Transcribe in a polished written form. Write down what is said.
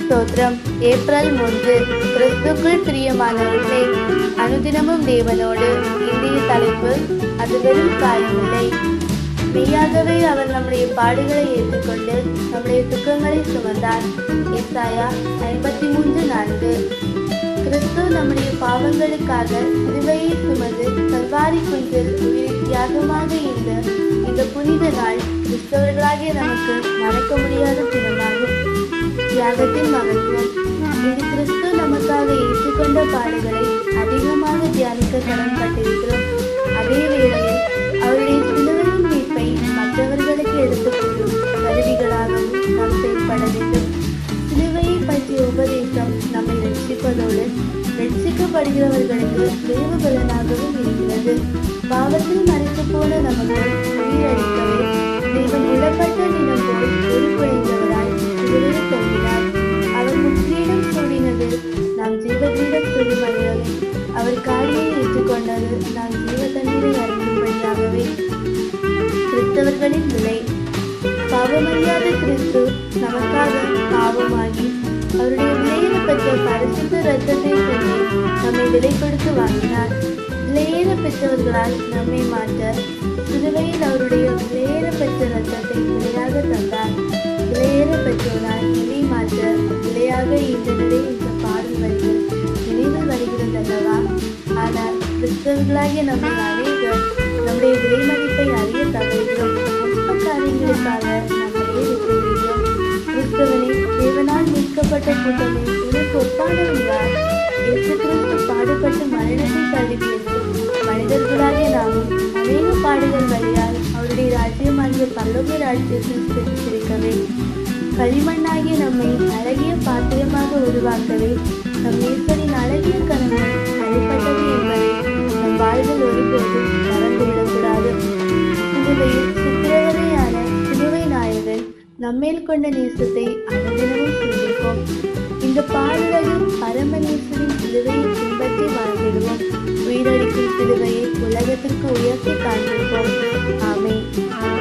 ஸ்தோத்திரம். ஏப்ரல் 3. கிறிஸ்துக்குள் பிரியமானவர்களே, அனுதினமும் தேவனோடு. இன்றைய தலைப்பு, அது வெறும் காரியமில்லை. மெய்யாகவே அவர் நம்முடைய பாடுகளை ஏற்றுக்கொண்டு நம்முடைய துக்கங்களை சுமந்தார். ஏசாயா 53:4. கிறிஸ்து நம்முடைய பாவங்களுக்காக சிலுவையை சுமந்து கல்வாரி குன்றில் உயிரை தியாகமாக இந்த புனித நாள் கிறிஸ்தவர்களாகிய நமக்கு மறக்க முடியாத தினமாகும். தியாகத்தின் மகத்துவம். இது கிறிஸ்து நமக்காக ஏற்றுக்கொண்ட பாடுகளை அதிகமாக தியானிக்க கடன்பட்டிருக்கிறோம். அதே வேளையில் அவருடைய சிலுவையின் மீட்பை மற்றவர்களுக்கு எடுத்துக் கூறும் கருவிகளாகவும் நாம் செயல்பட வேண்டும். சிலுவையை பற்றிய உபதேசம் நம்மை ரட்சிப்பதோடு ரட்சிக்கப்படுகிறவர்களுக்கு தேவ பலனாகவும் இருக்கிறது. பாவத்தில் மறைத்து போன நமக்கு உயிரளிக்கவே தேவன் இடப்பட்ட தினம் போல் பொறுப்புடைந்தவராய் சிலுவையில் தோன்றினார். அவர் முக்கியம் சூடினது நாம் ஜீவகிரீடம் சூடிமடையவே, அவர் காரியை ஏற்றுக்கொண்டது நாம் ஜீவ தண்ணீரை அறியும்படியாகவே. கிறிஸ்தவர்களின் விலை. பாவமறியாத கிறிஸ்து நமக்காக பாவமாகி அவருடைய விலையேற பெற்ற பரிசுத்த இரத்தத்தை கொண்டு நம்மை விலை கொடுத்து வாங்கினார். விலையேற பெற்றவர்களால் நம்மை மாற்ற சிலுவையில் அவருடைய விலையேற பெற்ற இரத்தத்தை விலையாக தந்தார். விலையேற பெற்றவரால் விலை மாற்ற விலையாக ஈந்தனரே என்ற பாடல் வரிகள் நினைவில் வருகிறது அல்லவா? ஆனால் கிறிஸ்தவர்களாகிய நம்மை அநேகர் நம்முடைய விலை மதிப்பை அறிய தவறுகிறோம். அற்ப காரியங்களுக்காக நம்மையே விட்டுவிடுகிறோம். கிறிஸ்தவனே, தேவனால் மீட்கப்பட்ட கூட்டமே, உனக்கு ஒப்பானவன் யார்? இயேசு கிறிஸ்து பாடுபட்டு மரணத்தை தழுவியது மனிதர்களாகிய நாமும் அநேக பாடுகள் வழியால் அவருடைய ராஜ்யமாகிய பரலோக ராஜ்யத்தில் சென்றிருக்கவே, களிமண்ணாகிய நம்மை அழகிய பாத்திரமாக உருவாக்கவே, நம் ஈஸ்வரின் அழகிய கரங்கள் அழைப்பட்டது என்பதை நம் வாழ்வில் ஒருபோதும் மறந்துவிடக்கூடாது. சிலுவையில் சித்திரவதையான சிலுவை நாயகன் நம்மேல் கொண்ட நேசத்தை அனுதினமும் சிந்திப்போம். இந்த பாடுகளில் பரமநேசரின் சிலுவையை பின்பற்றி வாழ்ந்திடுவோம். உயிரளிக்கும் சிலுவையை உலகத்திற்கு உயர்த்தி காண்பிப்போம். ஆமென்.